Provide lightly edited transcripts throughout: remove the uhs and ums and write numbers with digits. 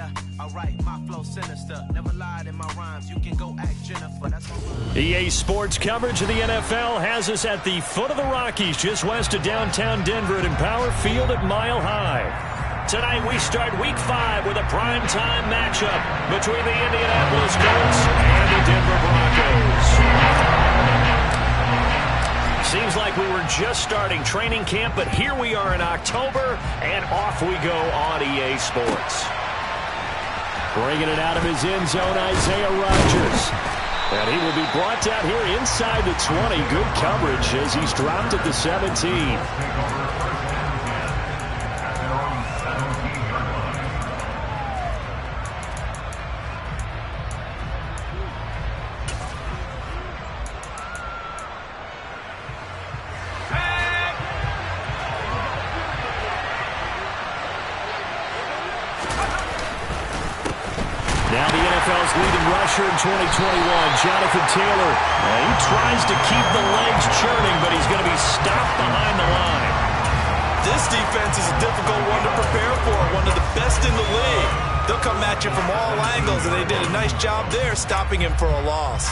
Yeah, alright, my flow sinister. Never lied in my rhymes. You can go ask Jennifer. That's my EA Sports coverage of the NFL has us at the foot of the Rockies, just west of downtown Denver at Empower Field at Mile High. Tonight we start Week 5 with a primetime matchup between the Indianapolis Colts and the Denver Broncos. Seems like we were just starting training camp, but here we are in October, and off we go on EA Sports. Bringing it out of his end zone, Isaiah Rodgers. And he will be brought down here inside the 20. Good coverage as he's dropped at the 17. Now the NFL's leading rusher in 2021, Jonathan Taylor. He tries to keep the legs churning, but he's going to be stopped behind the line. This defense is a difficult one to prepare for, one of the best in the league. They'll come at you from all angles, and they did a nice job there stopping him for a loss.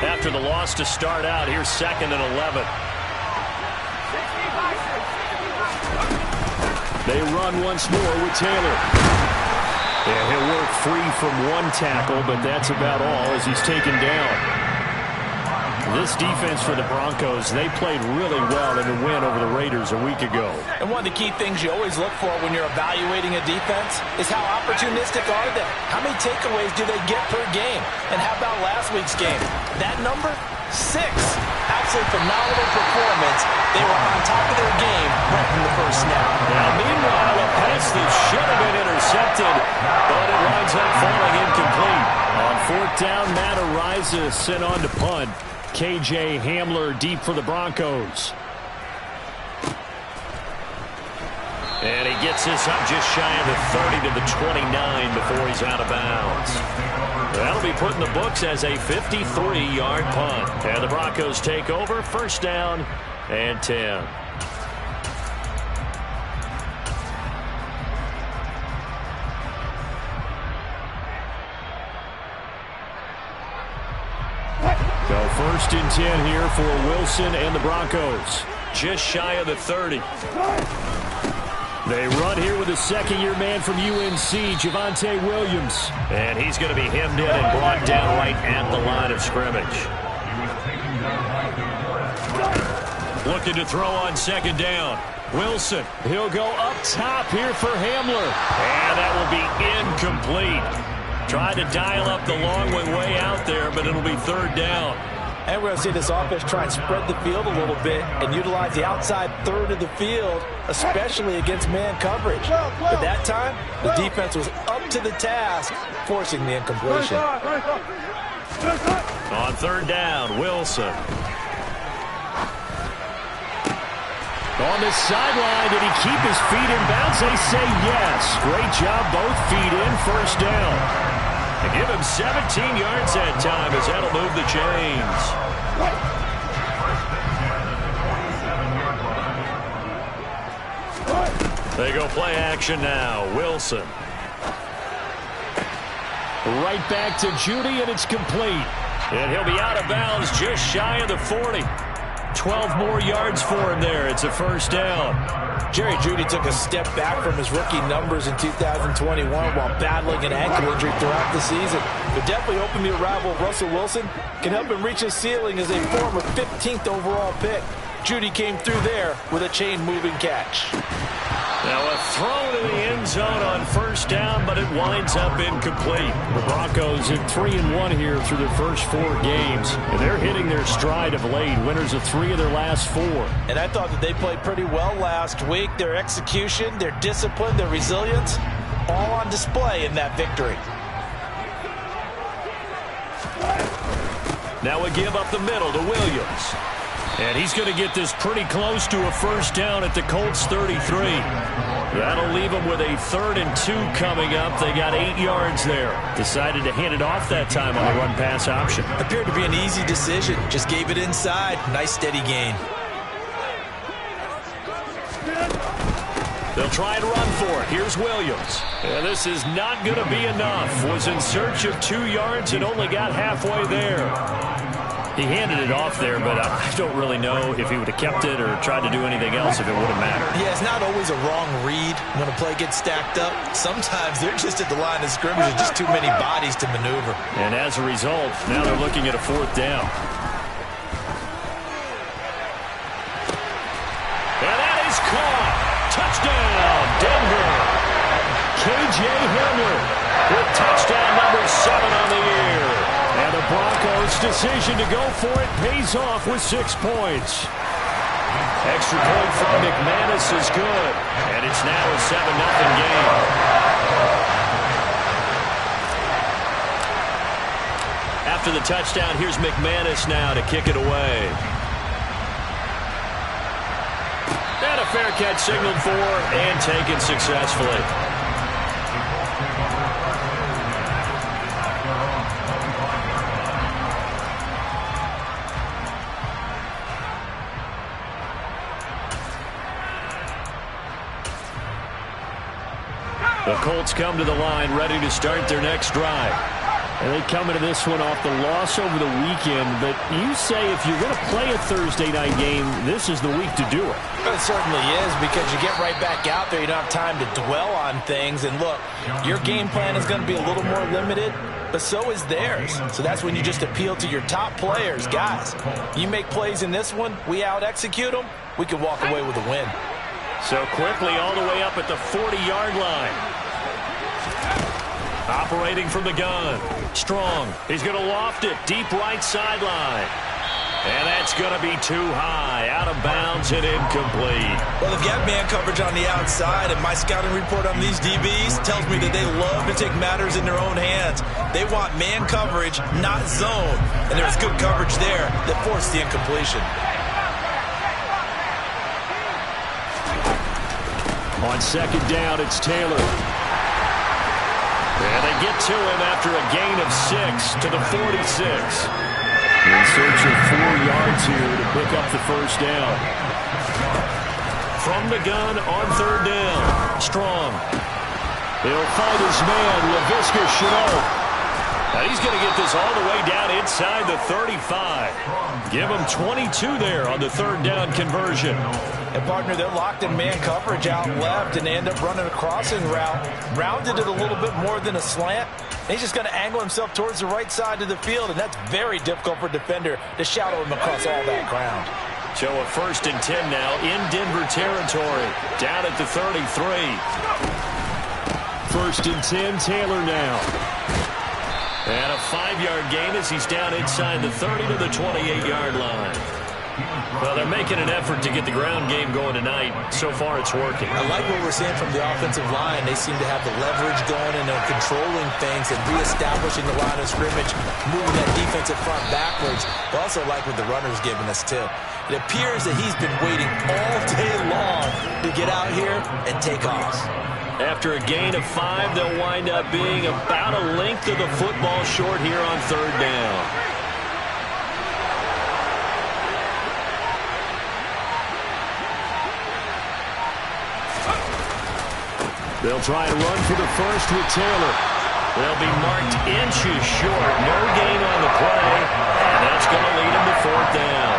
After the loss to start out, here's 2nd and 11. They run once more with Taylor. Yeah, he'll work free from one tackle, but that's about all as he's taken down. This defense for the Broncos, they played really well in the win over the Raiders a week ago. And one of the key things you always look for when you're evaluating a defense is how opportunistic are they? How many takeaways do they get per game? And how about last week's game? That number? 6. Absolutely phenomenal performance. They were on top of their game right from the first snap. Now, meanwhile, a pass that should have been intercepted, but it winds up falling incomplete. On 4th down, Matt Araiza sent on to punt. KJ Hamler deep for the Broncos. And he gets this up just shy of the 30 to the 29 before he's out of bounds. That'll be put in the books as a 53-yard punt. And the Broncos take over, 1st down and 10. So 1st and 10 here for Wilson and the Broncos. Just shy of the 30. They run here with a 2nd-year man from UNC, Javonte Williams. And he's going to be hemmed in and brought down right at the line of scrimmage. Looking to throw on 2nd down. Wilson, he'll go up top here for Hamler. And that will be incomplete. Tried to dial up the long way out there, but it'll be 3rd down. And we're going to see this offense try and spread the field a little bit and utilize the outside third of the field, especially against man coverage. But that time, the defense was up to the task, forcing the incompletion. On 3rd down, Wilson. On the sideline, did he keep his feet in bounds? They say yes. Great job, both feet in, 1st down. And give him 17 yards that time as that'll move the chains. They go play action now. Wilson. Right back to Judy, and it's complete. And he'll be out of bounds just shy of the 40. 12 more yards for him there. It's a 1st down. Jerry Jeudy took a step back from his rookie numbers in 2021 while battling an ankle injury throughout the season. But definitely hoping the arrival of Russell Wilson can help him reach his ceiling as a former 15th overall pick. Jeudy came through there with a chain-moving catch. Now a throw to the end zone on 1st down, but it winds up incomplete. The Broncos at 3-1 here through their first 4 games, and they're hitting their stride of late. Winners of 3 of their last 4. And I thought that they played pretty well last week. Their execution, their discipline, their resilience, all on display in that victory. Now a give up the middle to Williams. And he's going to get this pretty close to a 1st down at the Colts 33. That'll leave them with a 3rd and 2 coming up. They got 8 yards there. Decided to hand it off that time on the run-pass option. Appeared to be an easy decision. Just gave it inside. Nice steady gain. They'll try and run for it. Here's Williams. And this is not going to be enough. Was in search of 2 yards and only got halfway there. He handed it off there, but I don't really know if he would have kept it or tried to do anything else if it would have mattered. Yeah, it's not always a wrong read when a play gets stacked up. Sometimes they're just at the line of scrimmage. There's just too many bodies to maneuver. And as a result, now they're looking at a 4th down. And that is caught. Touchdown, Denver. K.J. Hamler with touchdown number 7 on the year. And the Broncos' decision to go for it pays off with 6 points. Extra point from McManus is good. And it's now a 7-0 game. After the touchdown, here's McManus now to kick it away. And a fair catch signaled for and taken successfully. The Colts come to the line ready to start their next drive. And they come into this one off the loss over the weekend. But you say if you're going to play a Thursday night game, this is the week to do it. It certainly is, because you get right back out there. You don't have time to dwell on things. And look, your game plan is going to be a little more limited, but so is theirs. So that's when you just appeal to your top players. Guys, you make plays in this one, we out-execute them, we can walk away with a win. So quickly all the way up at the 40-yard line. Operating from the gun. Strong. He's going to loft it deep right sideline. And that's going to be too high. Out of bounds and incomplete. Well, they've got man coverage on the outside, and my scouting report on these DBs tells me that they love to take matters in their own hands. They want man coverage, not zone. And there's good coverage there that forced the incompletion. On 2nd down, it's Taylor. And they get to him after a gain of 6 to the 46. In search of 4 yards here to pick up the 1st down. From the gun on 3rd down. Strong. He'll find his man, Laviska Shenault. And he's going to get this all the way down inside the 35. Give him 22 there on the 3rd down conversion. And, partner, they're locked in man coverage out left, and they end up running a crossing route. Rounded it a little bit more than a slant. And he's just going to angle himself towards the right side of the field, and that's very difficult for a defender to shadow him across all that ground. So a 1st and 10 now in Denver territory. Down at the 33. 1st and 10, Taylor now. And a 5-yard gain as he's down inside the 30 to the 28-yard line. Well, they're making an effort to get the ground game going tonight. So far, it's working. I like what we're seeing from the offensive line. They seem to have the leverage going, and they're controlling things and reestablishing the line of scrimmage, moving that defensive front backwards. I also like what the runner's giving us, too. It appears that he's been waiting all day long to get out here and take off. After a gain of 5, they'll wind up being about a length of the football short here on 3rd down. They'll try to run for the 1st with Taylor. They'll be marked inches short. No gain on the play, and that's going to lead them to 4th down.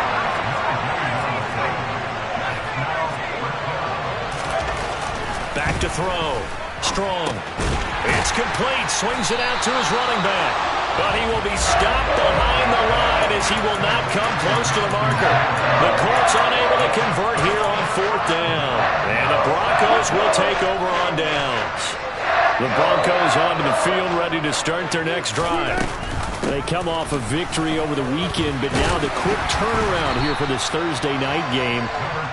Back to throw. Strong. It's complete. Swings it out to his running back. But he will be stopped behind the line as he will not come close to the marker. The Colts unable to convert here on 4th down. And the Broncos will take over on downs. The Broncos onto the field ready to start their next drive. They come off a victory over the weekend, but now the quick turnaround here for this Thursday night game.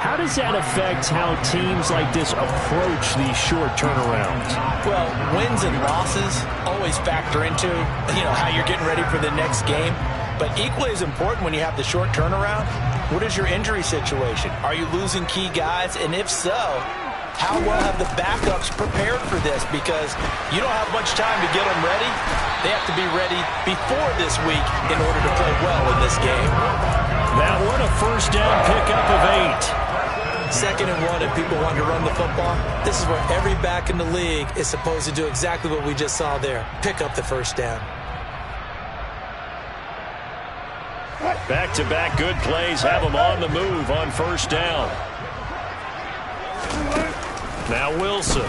How does that affect how teams like this approach these short turnarounds? Well, wins and losses always factor into, how you're getting ready for the next game. But equally as important when you have the short turnaround, what is your injury situation? Are you losing key guys? And if so, how well have the backups prepared for this? Because you don't have much time to get them ready. They have to be ready before this week in order to play well in this game. That one a 1st down pickup of 8. 2nd and 1 and people want to run the football. This is where every back in the league is supposed to do exactly what we just saw there. Pick up the first down. Back-to-back good plays have them on the move on first down. Now Wilson.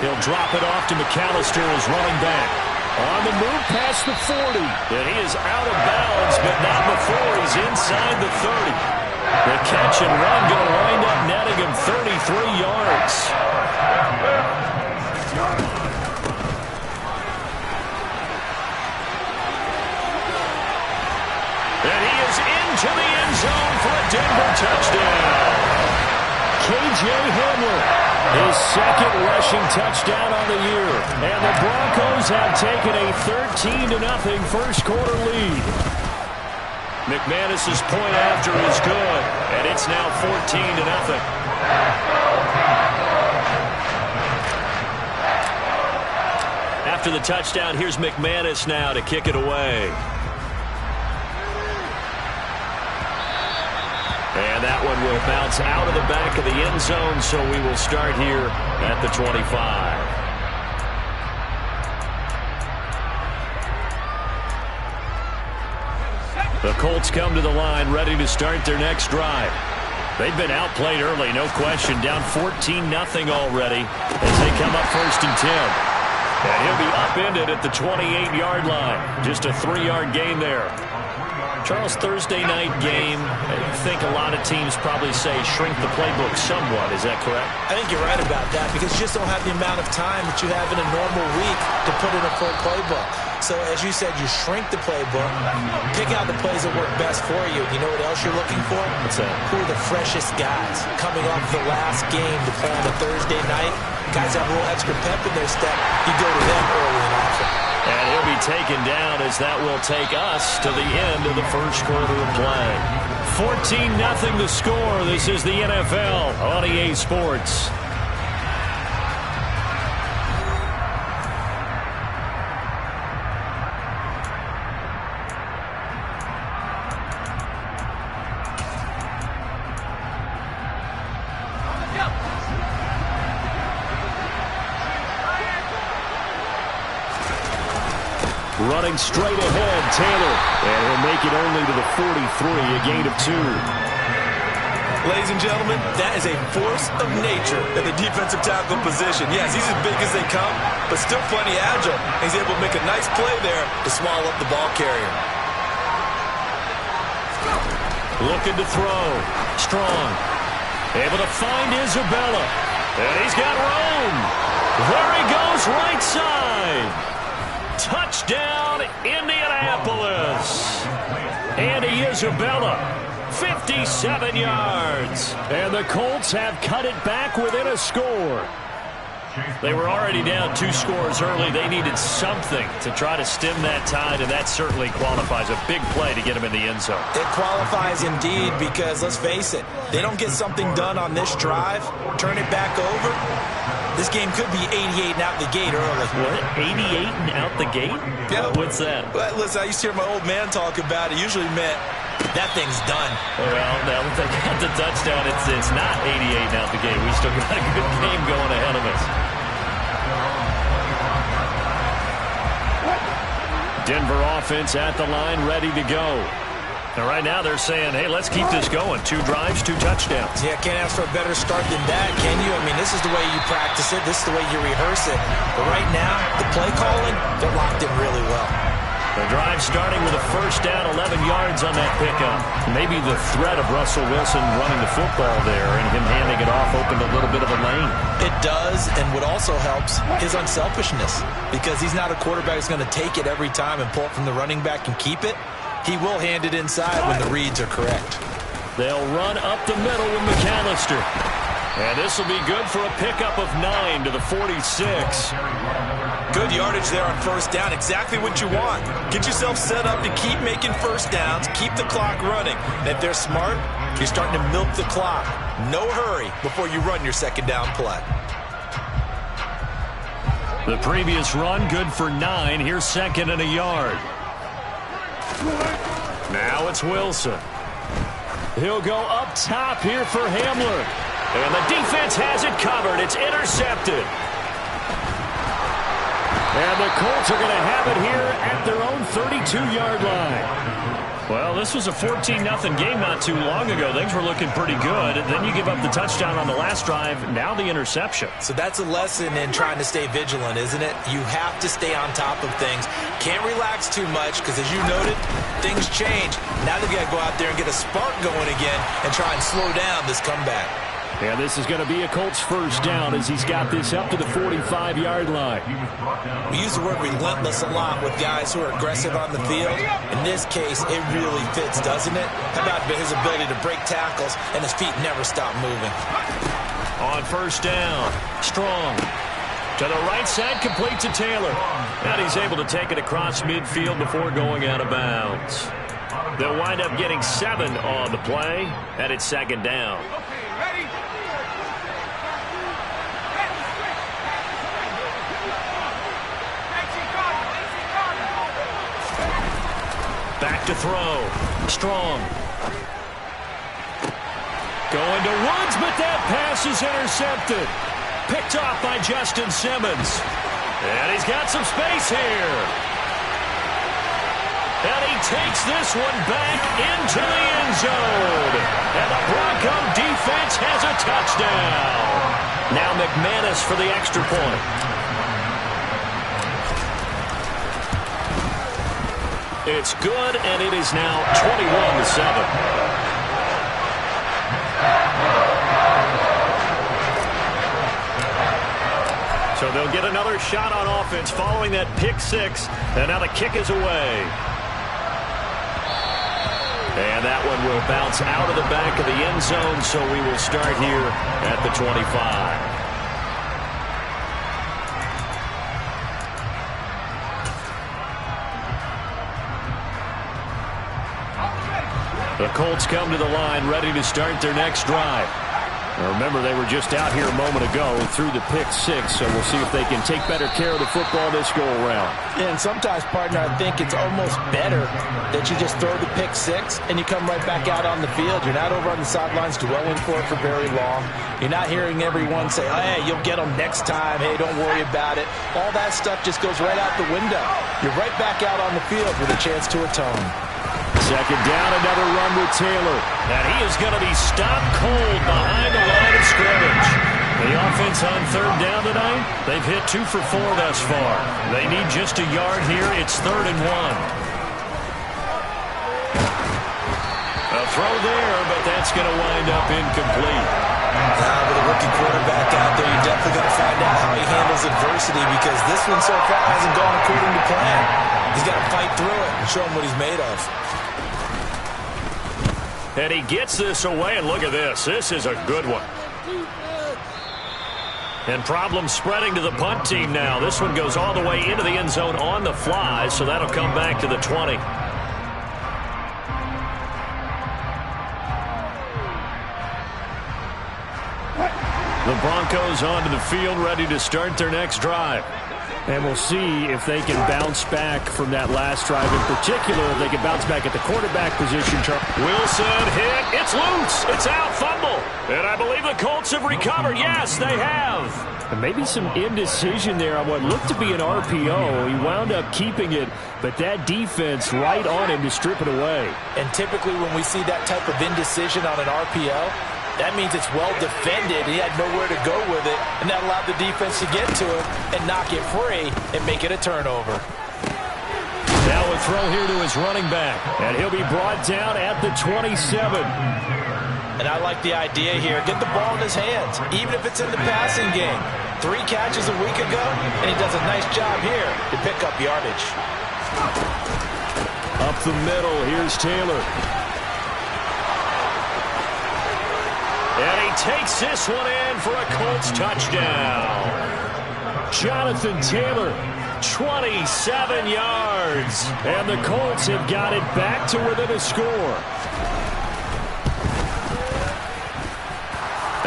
He'll drop it off to McAllister as running back. On the move past the 40. And he is out of bounds, but not before he's inside the 30. The catch and run going to wind up netting him 33 yards. And he is into the end zone for a Denver touchdown. K.J. Hamler, his 2nd rushing touchdown on the year. And the Broncos have taken a 13-0 first quarter lead. McManus's point after is good, and it's now 14-0. After the touchdown, here's McManus now to kick it away. And that one will bounce out of the back of the end zone, so we will start here at the 25. The Colts come to the line ready to start their next drive. They've been outplayed early, no question, down 14-0 already as they come up 1st and 10. And he'll be upended at the 28-yard line. Just a 3-yard gain there. Charles, Thursday night game, I think a lot of teams probably say shrink the playbook somewhat. Is that correct? I think you're right about that because you just don't have the amount of time that you have in a normal week to put in a full playbook. So, as you said, you shrink the playbook, pick out the plays that work best for you. You know what else you're looking for? What's that? Who are the freshest guys coming off the last game to play on a Thursday night? Guys have a little extra pep in their step. You go to them early and often. And he'll be taken down as that will take us to the end of the first quarter of play. 14-0 the score. This is the NFL on EA Sports. Running straight ahead, Taylor. And he'll make it only to the 43, a gain of 2. Ladies and gentlemen, that is a force of nature at the defensive tackle position. Yes, he's as big as they come, but still plenty agile. He's able to make a nice play there to swallow up the ball carrier. Looking to throw. Strong. Able to find Isabella. And he's got room. There he goes, right side. Touchdown, Indianapolis. Andy Isabella, 57 yards. And the Colts have cut it back within a score. They were already down 2 scores early. They needed something to try to stem that tide, and that certainly qualifies. A big play to get them in the end zone. It qualifies indeed because, let's face it, they don't get something done on this drive, turn it back over. This game could be 88 and out the gate early. What? 88 and out the gate? Yeah. What's that? Well, listen, I used to hear my old man talk about it. Usually meant that thing's done. Well, now that they got the touchdown, it's not 88 and out the gate. We still got a good game going ahead of us. Denver offense at the line, ready to go. And right now they're saying, hey, let's keep this going. 2 drives, 2 touchdowns. Yeah, can't ask for a better start than that, can you? I mean, this is the way you practice it. This is the way you rehearse it. But right now, the play calling, they're locked in really well. The drive starting with a first down, 11 yards on that pickup. Maybe the threat of Russell Wilson running the football there and him handing it off opened a little bit of a lane. It does, and what also helps, his unselfishness. Because he's not a quarterback who's going to take it every time and pull it from the running back and keep it. He will hand it inside when the reads are correct. They'll run up the middle with McAllister. And this will be good for a pickup of 9 to the 46. Good yardage there on first down. Exactly what you want. Get yourself set up to keep making first downs. Keep the clock running. And if they're smart, you're starting to milk the clock. No hurry before you run your second down play. The previous run, good for 9. Here's 2nd and a yard. Now it's Wilson. He'll go up top here for Hamler. And the defense has it covered. It's intercepted. And the Colts are going to have it here at their own 32-yard line. Well, this was a 14-0 game not too long ago. Things were looking pretty good. Then you give up the touchdown on the last drive. Now the interception. So that's a lesson in trying to stay vigilant, isn't it? You have to stay on top of things. Can't relax too much because, as you noted, things change. Now they've got to go out there and get a spark going again and try and slow down this comeback. And this is going to be a Colts first down as he's got this up to the 45-yard line. We use the word relentless a lot with guys who are aggressive on the field. In this case, it really fits, doesn't it? How about his ability to break tackles and his feet never stop moving? On first down, Strong. To the right side, complete to Taylor. And he's able to take it across midfield before going out of bounds. They'll wind up getting 7 on the play, and it's second down. Back to throw. Strong. Going to Woods, but that pass is intercepted. Picked off by Justin Simmons. And he's got some space here. And he takes this one back into the end zone. And the Bronco defense has a touchdown. Now McManus for the extra point. It's good, and it is now 21-7. So they'll get another shot on offense following that pick six, and now the kick is away. And that one will bounce out of the back of the end zone, so we will start here at the 25. The Colts come to the line ready to start their next drive. Now remember, they were just out here a moment ago and threw the pick six, so we'll see if they can take better care of the football this go-around. And sometimes, partner, I think it's almost better that you just throw the pick six and you come right back out on the field. You're not over on the sidelines dwelling for it for very long. You're not hearing everyone say, hey, you'll get them next time. Hey, don't worry about it. All that stuff just goes right out the window. You're right back out on the field with a chance to atone. Second down, another run with Taylor. And he is going to be stopped cold behind the line of scrimmage. The offense on third down tonight, they've hit 2 for 4 thus far. They need just a yard here. It's 3rd and 1. A throw there, but that's going to wind up incomplete. With a rookie quarterback out there, you're definitely going to find out how he handles adversity, because this one so far hasn't gone according to plan. He's got to fight through it and show him what he's made of. And he gets this away, and look at this. This is a good one. And problems spreading to the punt team now. This one goes all the way into the end zone on the fly, so that'll come back to the 20. The Broncos onto the field, ready to start their next drive. And we'll see if they can bounce back from that last drive. In particular, if they can bounce back at the quarterback position. Wilson hit. It's loose. It's out. Fumble. And I believe the Colts have recovered. Yes, they have. And maybe some indecision there on what looked to be an RPO. He wound up keeping it, but that defense right on him to strip it away. And typically when we see that type of indecision on an RPO, that means it's well defended. He had nowhere to go with it, and that allowed the defense to get to him and knock it free and make it a turnover. Now a throw here to his running back, and he'll be brought down at the 27. And I like the idea here. Get the ball in his hands, even if it's in the passing game. 3 catches a week ago, and he does a nice job here to pick up yardage. Up the middle, here's Taylor. And he takes this one in for a Colts touchdown. Jonathan Taylor, 27 yards. And the Colts have got it back to within a score.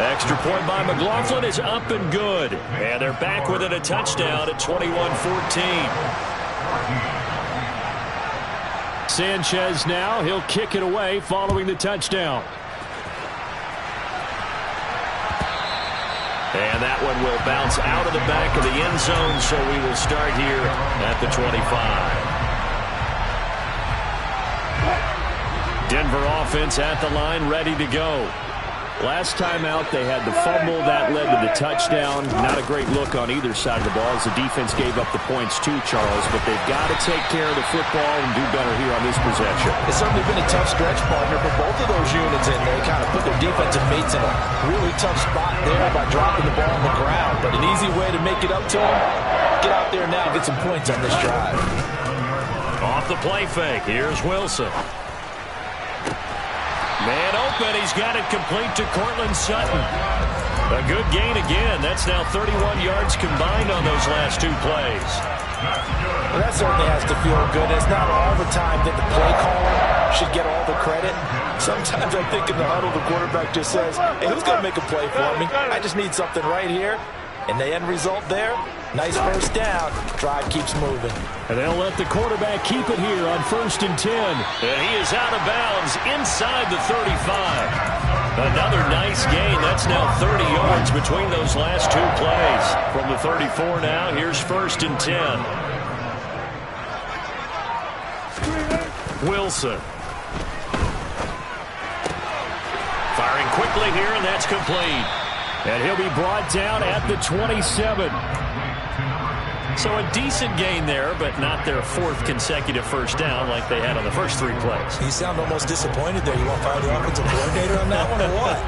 Extra point by McLaughlin is up and good. And they're back within a touchdown at 21-14. Sanchez now, he'll kick it away following the touchdown. And that one will bounce out of the back of the end zone, so we will start here at the 25. Denver offense at the line, ready to go. Last time out, they had the fumble. That led to the touchdown. Not a great look on either side of the ball as the defense gave up the points too, Charles. But they've got to take care of the football and do better here on this possession. It's certainly been a tough stretch, partner, but both of those units in there kind of put their defensive mates in a really tough spot there by dropping the ball on the ground. But an easy way to make it up to them, get out there now and get some points on this drive. Off the play fake, here's Wilson. Man open, he's got it complete to Cortland Sutton. A good gain again. That's now 31 yards combined on those last two plays. Well, that certainly has to feel good. It's not all the time that the play caller should get all the credit. Sometimes I think in the huddle, the quarterback just says, hey, who's going to make a play for me? I just need something right here. And the end result there, nice first down. Drive keeps moving. And they'll let the quarterback keep it here on 1st and 10. And he is out of bounds inside the 35. Another nice gain. That's now 30 yards between those last two plays. From the 34 now, here's 1st and 10. Wilson. Firing quickly here, and that's complete. And he'll be brought down at the 27. So a decent gain there, but not their 4th consecutive first down like they had on the first 3 plays. You sound almost disappointed there. You want to fire the offensive coordinator on that one or what?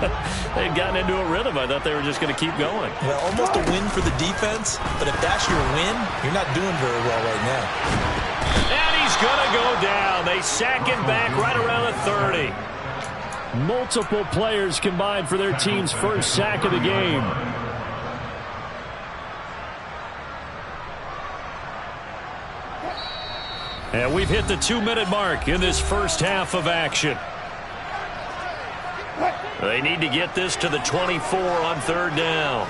They'd gotten into a rhythm. I thought they were just going to keep going. Well, almost a win for the defense, but if that's your win, you're not doing very well right now. And he's going to go down. They sack him back right around the 30. Multiple players combined for their team's first sack of the game. And we've hit the 2-minute mark in this first half of action. They need to get this to the 24 on 3rd down.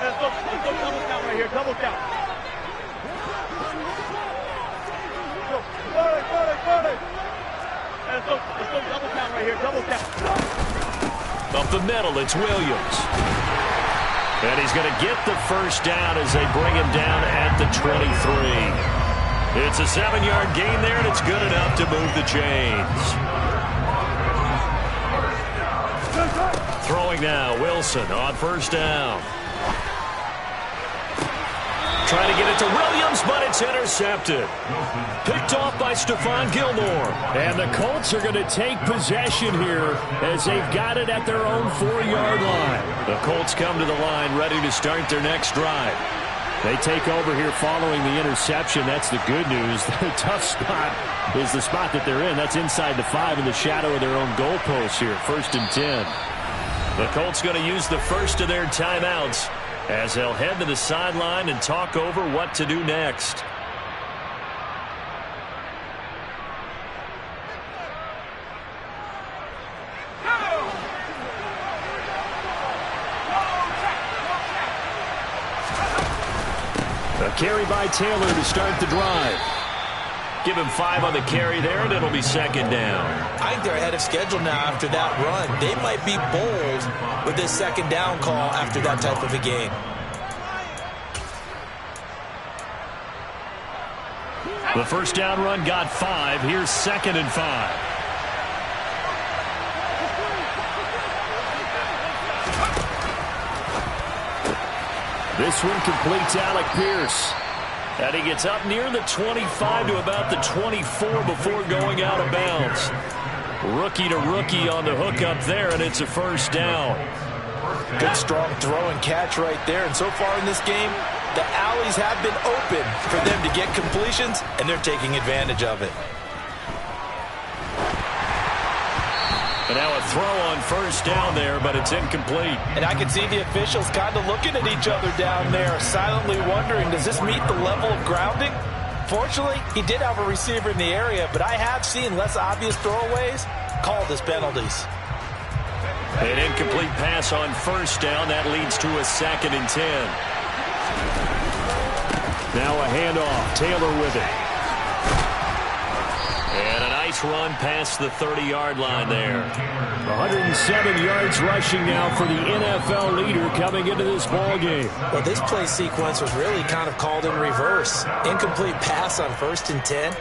Let's go double count right here. Double count. Let's go double count right here. Double count. Up the middle, it's Williams. And he's going to get the first down as they bring him down at the 23. It's a 7-yard gain there, and it's good enough to move the chains. Throwing now, Wilson on 1st down. Trying to get it to Williams, but it's intercepted. Picked off by Stephon Gilmore. And the Colts are going to take possession here as they've got it at their own 4-yard line. The Colts come to the line ready to start their next drive. They take over here following the interception. That's the good news. The tough spot is the spot that they're in. That's inside the 5 in the shadow of their own goalpost here. 1st and 10. The Colts going to use the first of their timeouts as they'll head to the sideline and talk over what to do next. A carry by Taylor to start the drive. Give him 5 on the carry there, and it'll be 2nd down. I think they're ahead of schedule now after that run. They might be bold with this 2nd down call after that type of a game. The first down run got 5. Here's 2nd and 5. This one completes Alec Pierce. And he gets up near the 25 to about the 24 before going out of bounds. Rookie to rookie on the hook up there, and it's a first down. Good strong throw and catch right there. And so far in this game, the alleys have been open for them to get completions, and they're taking advantage of it. And now a throw on first down there, but it's incomplete. And I can see the officials kind of looking at each other down there, silently wondering, does this meet the level of grounding? Fortunately, he did have a receiver in the area, but I have seen less obvious throwaways called as penalties. An incomplete pass on first down. That leads to a 2nd and 10. Now a handoff. Taylor with it. And a nice Nice run past the 30-yard line there. 107 yards rushing now for the NFL leader coming into this ball game. Well, this play sequence was really kind of called in reverse. Incomplete pass on 1st and 10.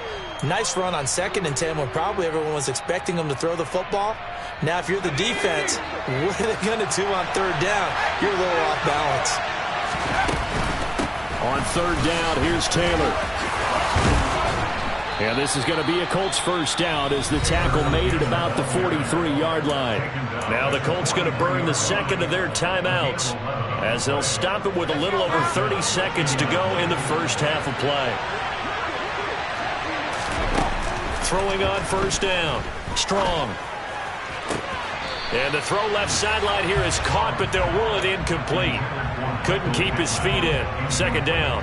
Nice run on 2nd and 10 when probably everyone was expecting him to throw the football. Now, if you're the defense, what are they going to do on 3rd down? You're a little off balance. On 3rd down, here's Taylor. And this is going to be a Colts first down as the tackle made it about the 43-yard line. Now the Colts going to burn the second of their timeouts as they'll stop it with a little over 30 seconds to go in the first half of play. Throwing on 1st down. Strong. And the throw left sideline here is caught, but they'll rule it incomplete. Couldn't keep his feet in. 2nd down.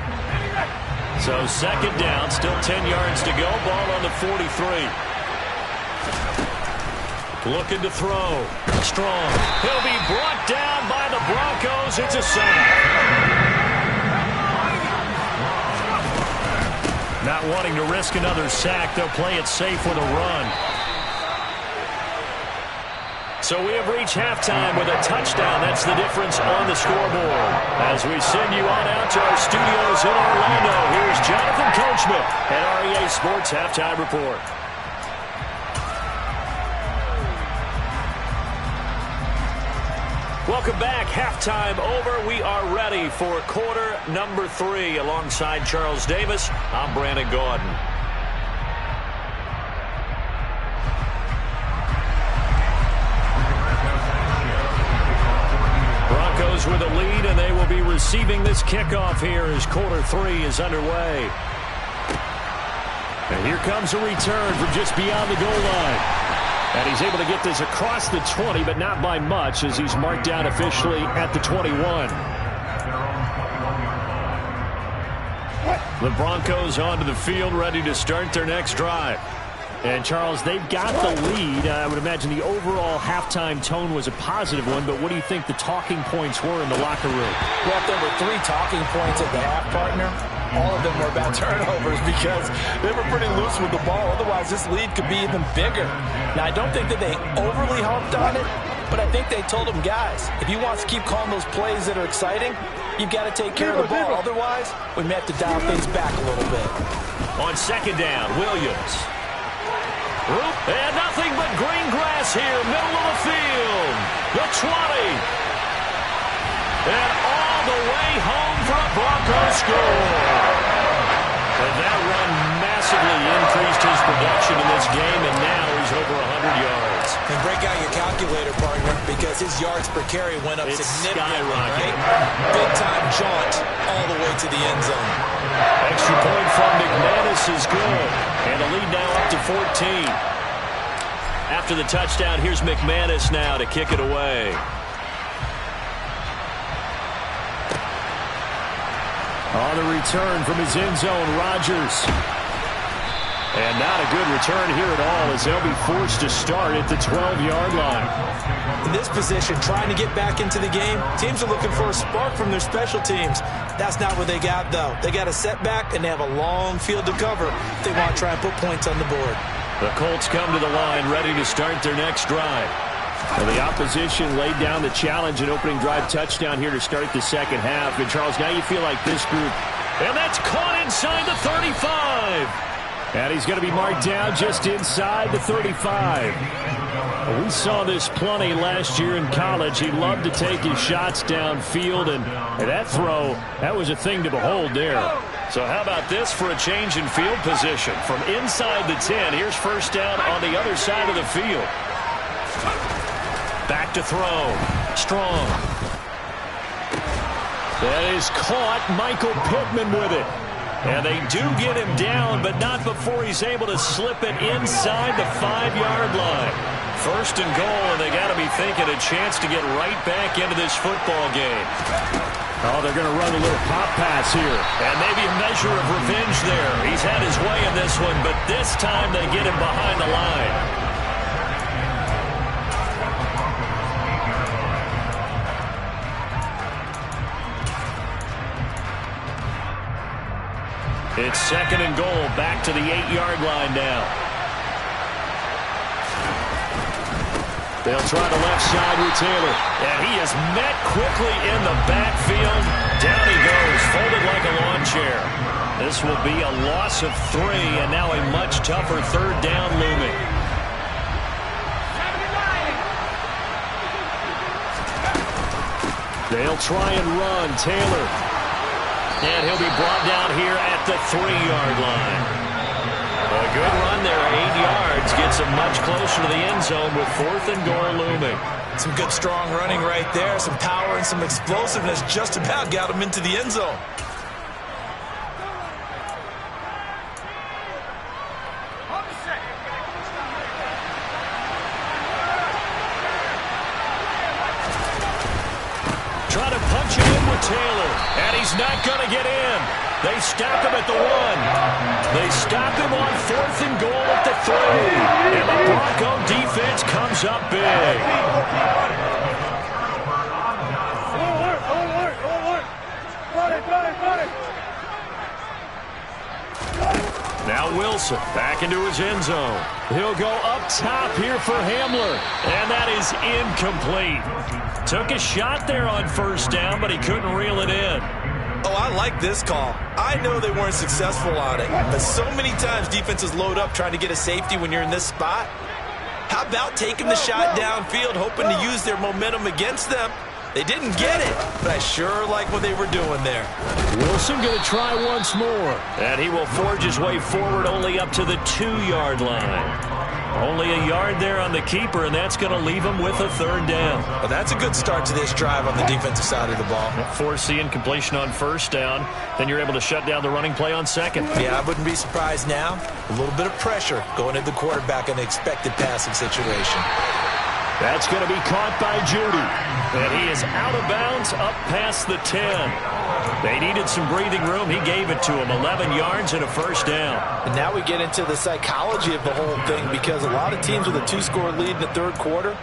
So 2nd down, still 10 yards to go. Ball on the 43. Looking to throw. Strong. He'll be brought down by the Broncos. It's a sack. Not wanting to risk another sack, they'll play it safe with a run. So we have reached halftime with a touchdown. That's the difference on the scoreboard. As we send you on out to our studios in Orlando, here's Jonathan Coachman at REA Sports Halftime Report. Welcome back. Halftime over. We are ready for quarter number 3. Alongside Charles Davis, I'm Brandon Gaudin. Broncos with a lead, and they will be receiving this kickoff here as quarter 3 is underway. And here comes a return from just beyond the goal line. And he's able to get this across the 20, but not by much as he's marked down officially at the 21. The Broncos onto the field, ready to start their next drive. And, Charles, they've got the lead. I would imagine the overall halftime tone was a positive one, but what do you think the talking points were in the locker room? Well, if there were 3 talking points at the half, partner, all of them were about turnovers because they were pretty loose with the ball. Otherwise, this lead could be even bigger. Now, I don't think that they overly harped on it, but I think they told them, guys, if you want to keep calling those plays that are exciting, you've got to take care of the ball. Otherwise, we may have to dial things back a little bit. On 2nd down, Williams. And nothing but green grass here, middle of the field. The 20. And all the way home for a Broncos score. And that run massively increased his production in this game, and now he's over 100 yards. And break out your calculator, partner, because his yards per carry went up significantly, right? Big-time jaunt all the way to the end zone. Extra point from McManus is good. And the lead now up to 14. After the touchdown, here's McManus now to kick it away. On the return from his end zone, Rodgers. And not a good return here at all as they'll be forced to start at the 12-yard line. In this position, trying to get back into the game, teams are looking for a spark from their special teams. That's not what they got, though. They got a setback, and they have a long field to cover if they want to try and put points on the board. The Colts come to the line ready to start their next drive. Well, the opposition laid down the challenge and opening drive touchdown here to start the second half. And, Charles, now you feel like this group. And that's caught inside the 35. And he's going to be marked down just inside the 35. Well, we saw this plenty last year in college. He loved to take his shots downfield, and that throw, that was a thing to behold there. So how about this for a change in field position? From inside the 10, here's first down on the other side of the field. Back to throw. Strong. That is caught. Michael Pittman with it. And they do get him down, but not before he's able to slip it inside the 5-yard line. First and goal, and they got to be thinking a chance to get right back into this football game. Oh, they're going to run a little pop pass here. And maybe a measure of revenge there. He's had his way in this one, but this time they get him behind the line. It's second and goal, back to the 8-yard line now. They'll try the left side with Taylor. And he is met quickly in the backfield. Down he goes, folded like a lawn chair. This will be a loss of 3, and now a much tougher third down looming. They'll try and run. Taylor. And he'll be brought down here at the 3-yard line. A good run there, 8 yards. Gets him much closer to the end zone with 4th and goal looming. Some good strong running right there. Some power and some explosiveness just about got him into the end zone. Try to punch it in with Taylor, and he's not going to get in. They stop him at the 1. They stop him on 4th and goal at the 3. And the Bronco defense comes up big. Now Wilson back into his end zone. He'll go up top here for Hamler, and that is incomplete. Took a shot there on 1st down, but he couldn't reel it in. Oh, I like this call. I know they weren't successful on it, but so many times defenses load up trying to get a safety when you're in this spot. How about taking the shot downfield, hoping to use their momentum against them? They didn't get it, but I sure like what they were doing there. Wilson going to try once more, and he will forge his way forward only up to the 2-yard line. Only a yard there on the keeper, and that's going to leave him with a 3rd down. Well, that's a good start to this drive on the defensive side of the ball. Force the incompletion on 1st down. Then you're able to shut down the running play on 2nd. Yeah, I wouldn't be surprised now. A little bit of pressure going at the quarterback in an expected passing situation. That's going to be caught by Judy. And he is out of bounds up past the 10. They needed some breathing room. He gave it to him. 11 yards and a 1st down. And now we get into the psychology of the whole thing, because a lot of teams with a 2-score lead in the 3rd quarter,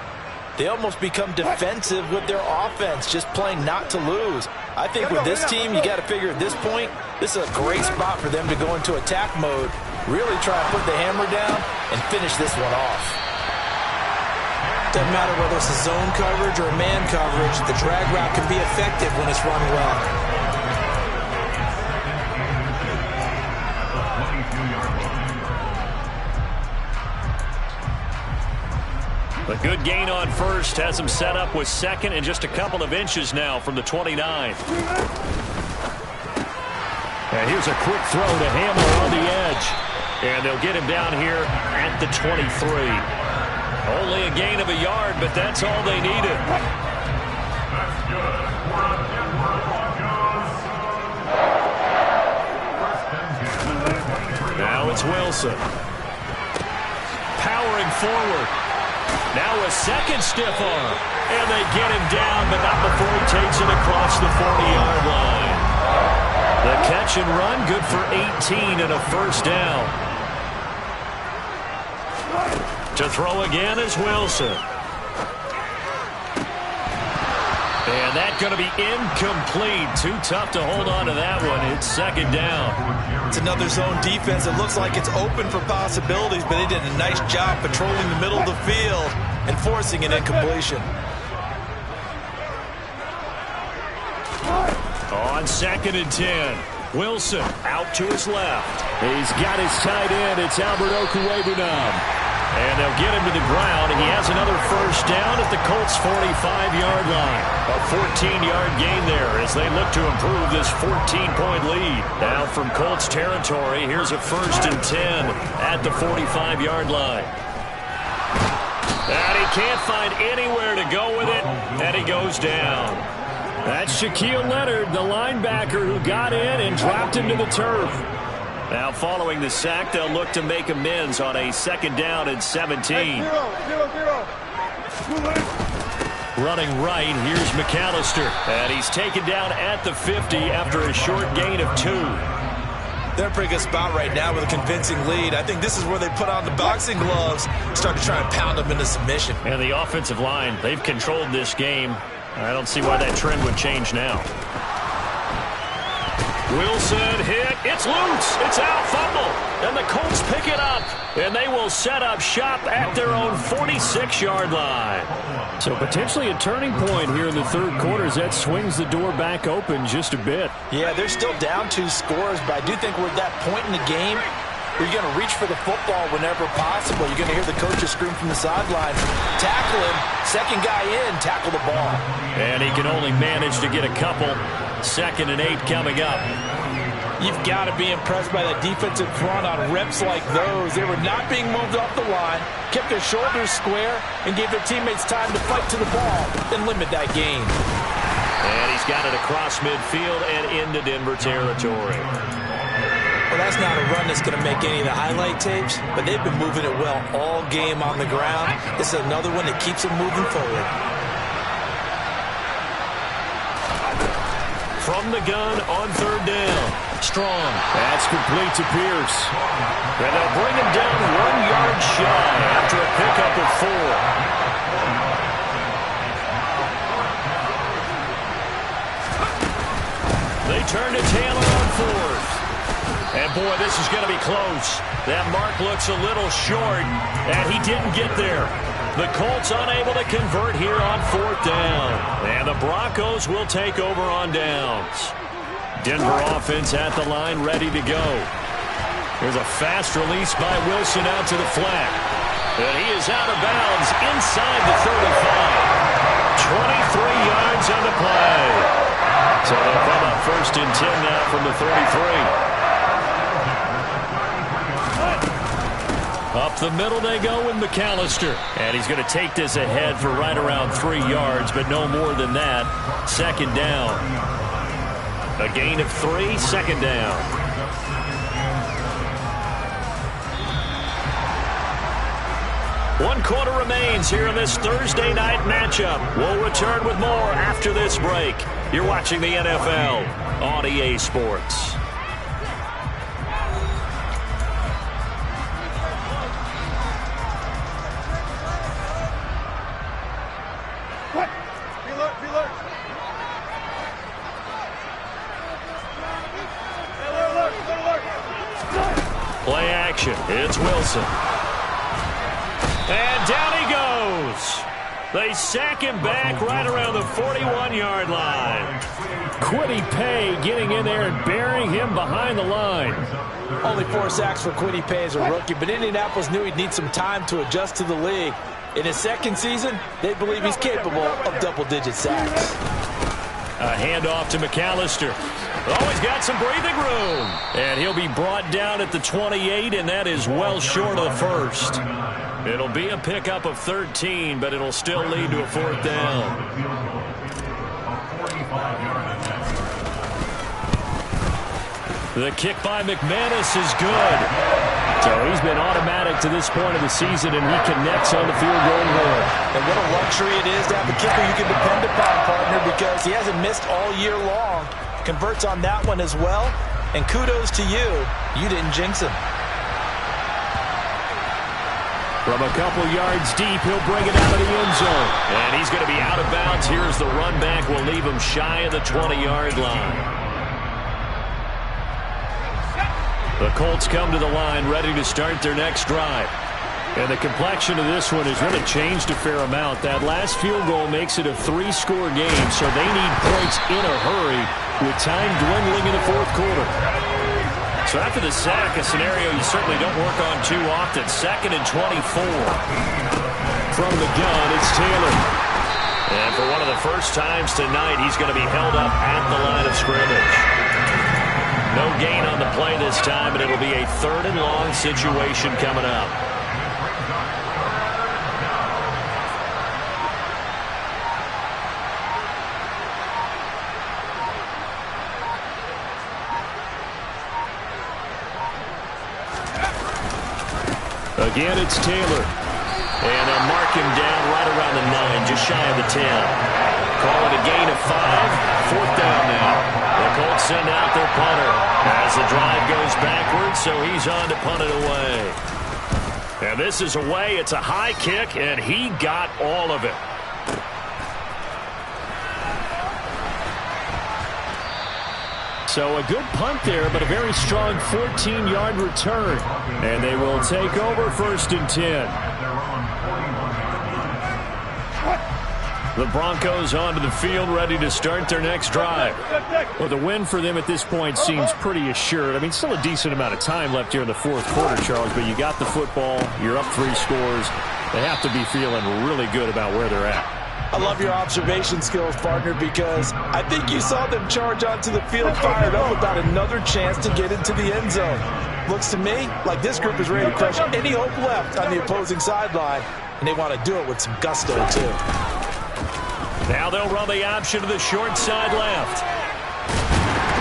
they almost become defensive with their offense, just playing not to lose. I think with this team, you got to figure at this point, this is a great spot for them to go into attack mode, really try to put the hammer down and finish this one off. Doesn't matter whether it's a zone coverage or a man coverage, the drag route can be effective when it's run well. A good gain on 1st has him set up with 2nd and just a couple of inches now from the 29. And here's a quick throw to Hamler on the edge. And they'll get him down here at the 23. Only a gain of a yard, but that's all they needed. Now it's Wilson. Powering forward. Now a 2nd stiff arm. And they get him down, but not before he takes it across the 40-yard line. The catch and run, good for 18 and a 1st down. To throw again is Wilson. And that's going to be incomplete. Too tough to hold on to that one. It's 2nd down. It's another zone defense. It looks like it's open for possibilities, but they did a nice job patrolling the middle of the field and forcing an incompletion. On 2nd and 10. Wilson out to his left. He's got his tight end. It's Albert Okwuegbunam. And they'll get him to the ground. He has another 1st down at the Colts' 45-yard line. A 14-yard gain there as they look to improve this 14-point lead. Now from Colts territory, here's a 1st and 10 at the 45-yard line. And he can't find anywhere to go with it, and he goes down. That's Shaquille Leonard, the linebacker who got in and dropped him to the turf. Now following the sack, they'll look to make amends on a 2nd down and 17. Running right, here's McAllister. And he's taken down at the 50 after a short gain of 2. They're in a pretty good spot right now with a convincing lead. I think this is where they put on the boxing gloves, start to try and pound them into submission. And the offensive line, they've controlled this game. I don't see why that trend would change now. Wilson hit. It's loose. It's out. Fumble. And the Colts pick it up. And they will set up shop at their own 46-yard line. So potentially a turning point here in the third quarter as that swings the door back open just a bit. Yeah, they're still down 2 scores, but I do think we're at that point in the game where you're going to reach for the football whenever possible. You're going to hear the coaches scream from the sideline. Tackle him. Second guy in. Tackle the ball. And he can only manage to get a couple. 2nd and 8 coming up. You've got to be impressed by the defensive front on reps like those. They were not being moved off the line, kept their shoulders square, and gave their teammates time to fight to the ball and limit that gain. And he's got it across midfield and into Denver territory. Well, that's not a run that's going to make any of the highlight tapes, but they've been moving it well all game on the ground. This is another one that keeps them moving forward. From the gun on 3rd down. Strong. That's complete to Pierce. And they'll bring him down 1 yard shy after a pickup of 4. They turn to Taylor on 4th. And, boy, this is going to be close. That mark looks a little short, and he didn't get there. The Colts unable to convert here on 4th down. And the Broncos will take over on downs. Denver offense at the line, ready to go. There's a fast release by Wilson out to the flat. And he is out of bounds inside the 35. 23 yards on the play. So they'll come up 1st and 10 now from the 33. Up the middle they go with McAllister. And he's going to take this ahead for right around 3 yards, but no more than that. 2nd down. A gain of 3, 2nd down. One quarter remains here in this Thursday night matchup. We'll return with more after this break. You're watching the NFL on EA Sports. Play action. It's Wilson. And down he goes. They sack him back right around the 41-yard line. Kwity Paye getting in there and burying him behind the line. Only 4 sacks for Kwity Paye as a rookie, but Indianapolis knew he'd need some time to adjust to the league. In his 2nd season, they believe he's capable of double-digit sacks. A handoff to McAllister. Oh, he's got some breathing room. And he'll be brought down at the 28, and that is well short of the 1st. It'll be a pickup of 13, but it'll still lead to a 4th down. The kick by McManus is good. So he's been automatic to this point of the season, and he connects on the field goal line. And what a luxury it is to have a kicker you can depend upon, partner, because he hasn't missed all year long. Converts on that one as well. And kudos to you. You didn't jinx him. From a couple yards deep, he'll bring it out of the end zone. And he's going to be out of bounds. Here's the run back. We'll leave him shy of the 20-yard line. The Colts come to the line ready to start their next drive. And the complexion of this one has really changed a fair amount. That last field goal makes it a 3-score game, so they need points in a hurry with time dwindling in the 4th quarter. So after the sack, a scenario you certainly don't work on too often. 2nd and 24. From the gun, it's Taylor. And for one of the first times tonight, he's going to be held up at the line of scrimmage. No gain on the play this time, and it'll be a 3rd and long situation coming up. Again, it's Taylor. And they'll mark him down right around the 9, just shy of the 10. Call it a gain of 5. 4th down now. The Colts send out their punter as the drive goes backwards, so he's on to punt it away. And this is away. It's a high kick, and he got all of it. So a good punt there, but a very strong 14-yard return. And they will take over 1st and 10. The Broncos onto the field, ready to start their next drive. Well, the win for them at this point seems pretty assured. I mean, still a decent amount of time left here in the 4th quarter, Charles, but you got the football, you're up 3 scores. They have to be feeling really good about where they're at. I love your observation skills, partner, because I think you saw them charge onto the field fired up about another chance to get into the end zone. Looks to me like this group is ready to crush any hope left on the opposing sideline, and they want to do it with some gusto, too. Now they'll run the option to the short side left.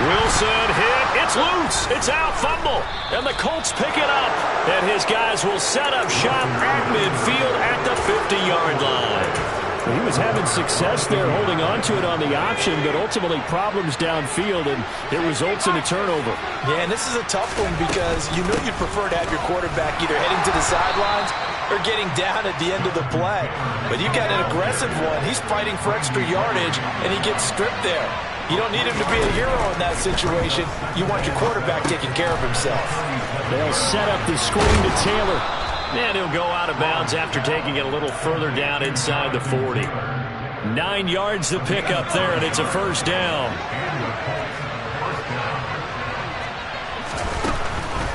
Wilson hit. It's loose. It's out. Fumble. And the Colts pick it up. And his guys will set up shop at midfield at the 50-yard line. He was having success there holding on to it on the option, but ultimately problems downfield, and it results in a turnover. Yeah, and this is a tough one because you know you'd prefer to have your quarterback either heading to the sidelines or getting down at the end of the play. But you've got an aggressive one. He's fighting for extra yardage, and he gets stripped there. You don't need him to be a hero in that situation. You want your quarterback taking care of himself. They'll set up the screen to Taylor. And he'll go out of bounds after taking it a little further down inside the 40. 9 yards to pick up there, and it's a 1st down.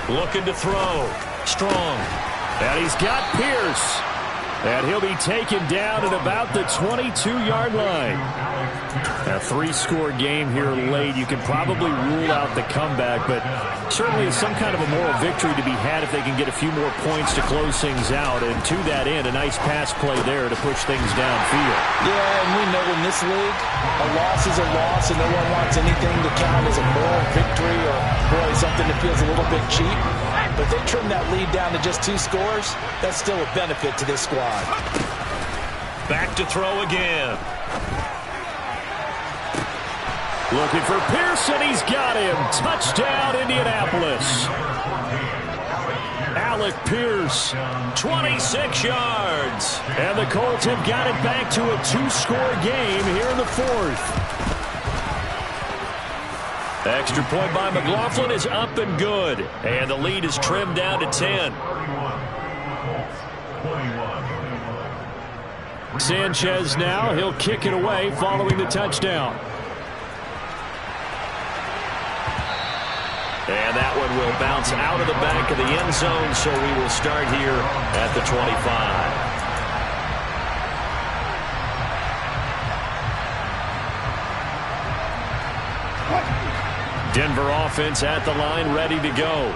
Looking to throw. Strong. And he's got Pierce. And he'll be taken down at about the 22-yard line. A 3-score game here late. You can probably rule out the comeback, but certainly some kind of a moral victory to be had if they can get a few more points to close things out. And to that end, a nice pass play there to push things downfield. Yeah, and we know in this league, a loss is a loss, and no one wants anything to count as a moral victory or, boy, something that feels a little bit cheap. But they trim that lead down to just 2 scores. That's still a benefit to this squad. Back to throw again. Looking for Pearson. He's got him. Touchdown, Indianapolis. Alec Pierce, 26 yards. And the Colts have got it back to a 2-score game here in the 4th. Extra point by McLaughlin is up and good. And the lead is trimmed down to 10. Sanchez now. He'll kick it away following the touchdown. And that one will bounce out of the back of the end zone, so we will start here at the 25. Denver offense at the line, ready to go.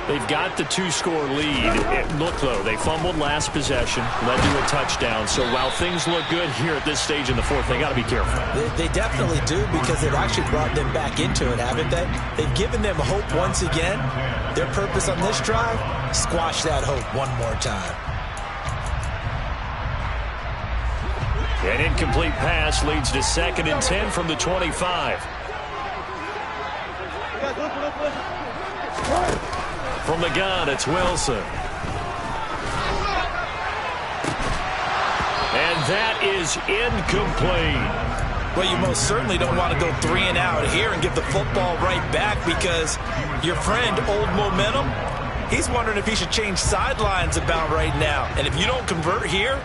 They've got the 2-score lead. Look, though, they fumbled last possession, led to a touchdown. So while things look good here at this stage in the 4th, they got to be careful. They definitely do, because they've actually brought them back into it, haven't they? They've given them hope once again. Their purpose on this drive, squash that hope one more time. An incomplete pass leads to 2nd and 10 from the 25. From the gun, it's Wilson. And that is incomplete. Well, you most certainly don't want to go 3 and out here and give the football right back, because your friend, Old Momentum, he's wondering if he should change sidelines about right now. And if you don't convert here,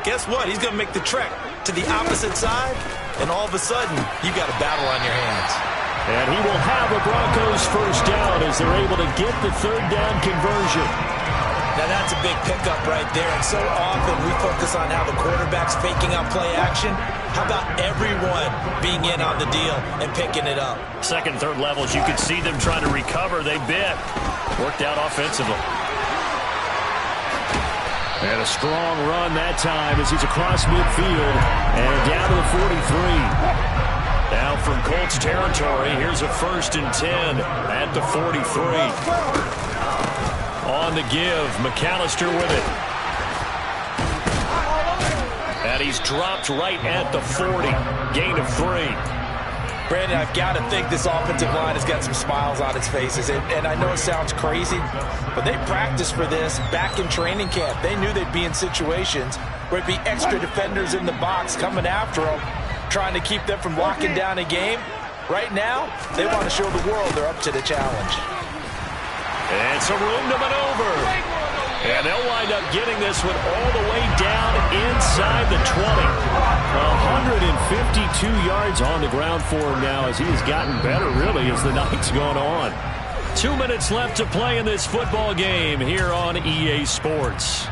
guess what? He's going to make the trek to the opposite side, and all of a sudden, you've got a battle on your hands. And he will have a Broncos 1st down as they're able to get the 3rd down conversion. Now that's a big pickup right there, and so often we focus on how the quarterback's faking out play action. How about everyone being in on the deal and picking it up? 2nd, 3rd levels, you could see them trying to recover. They bit. Worked out offensively. And a strong run that time as he's across midfield and down to the 43. Now from Colts territory, here's a 1st and 10 at the 43. On the give, McAllister with it. And he's dropped right at the 40. Gain of 3. Brandon, I've got to think this offensive line has got some smiles on its faces. And I know it sounds crazy, but they practiced for this back in training camp. They knew they'd be in situations where it'd be extra defenders in the box coming after them, trying to keep them from locking down a game. Right now, they want to show the world they're up to the challenge. And some room to maneuver. And they'll wind up getting this one all the way down inside the 20. 152 yards on the ground for him now as he has gotten better, really, as the night's gone on. 2 minutes left to play in this football game here on EA Sports.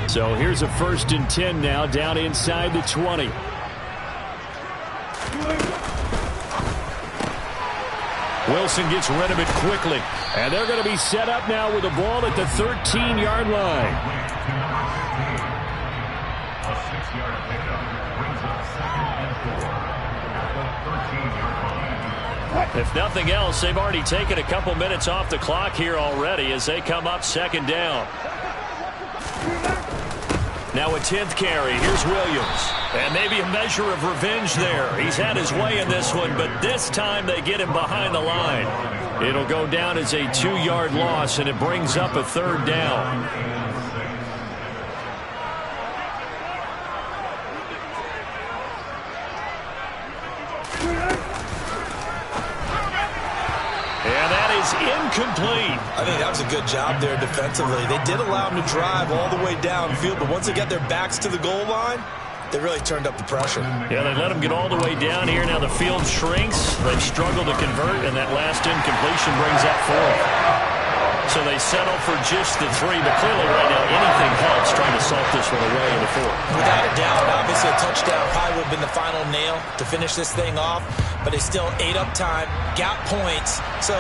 So here's a 1st and 10 now, down inside the 20. Wilson gets rid of it quickly. And they're going to be set up now with the ball at the 13-yard line. If nothing else, they've already taken a couple minutes off the clock here already as they come up 2nd down. Now a 10th carry. Here's Williams. And maybe a measure of revenge there. He's had his way in this one, but this time they get him behind the line. It'll go down as a 2-yard loss, and it brings up a 3rd down. Incomplete. I think that was a good job there defensively. They did allow him to drive all the way downfield, but once they got their backs to the goal line, they really turned up the pressure. Yeah, they let him get all the way down here. Now the field shrinks. They've struggled to convert, and that last incompletion brings up 4th. So they settle for just the 3, but clearly right now anything helps trying to salt this one away in the 4th. Without a doubt, obviously a touchdown probably would have been the final nail to finish this thing off, but they still ate up time, got points, so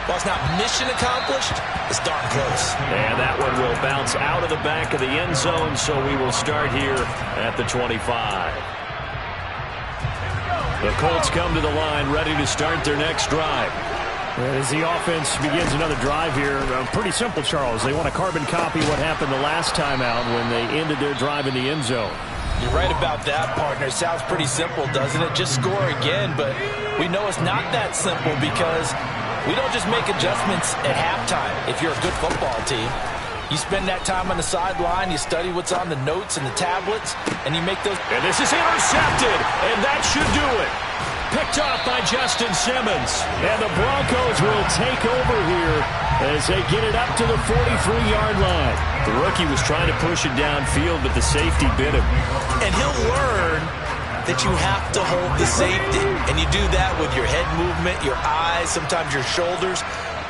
while it's not mission accomplished, it's darn close. And that one will bounce out of the back of the end zone, so we will start here at the 25. The Colts come to the line, ready to start their next drive. As the offense begins another drive here, pretty simple, Charles. They want to carbon copy what happened the last time out when they ended their drive in the end zone. You're right about that, partner. Sounds pretty simple, doesn't it? Just score again, but we know it's not that simple because we don't just make adjustments at halftime if you're a good football team. You spend that time on the sideline, you study what's on the notes and the tablets, and you make those... And this is intercepted, and that should do it. Picked off by Justin Simmons. And the Broncos will take over here as they get it up to the 43-yard line. The rookie was trying to push it downfield, but the safety bit him. And he'll learn that you have to hold the safety. And you do that with your head movement, your eyes, sometimes your shoulders.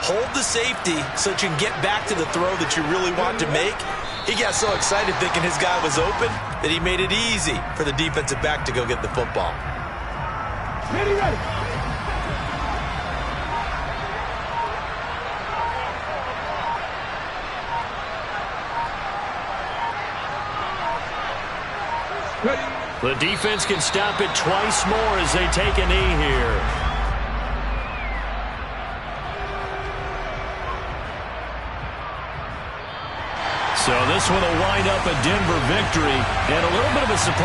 Hold the safety so that you can get back to the throw that you really want to make. He got so excited thinking his guy was open that he made it easy for the defensive back to go get the football. Ready. The defense can stop it twice more as they take a knee here. So this one will wind up a Denver victory and a little bit of a surprise.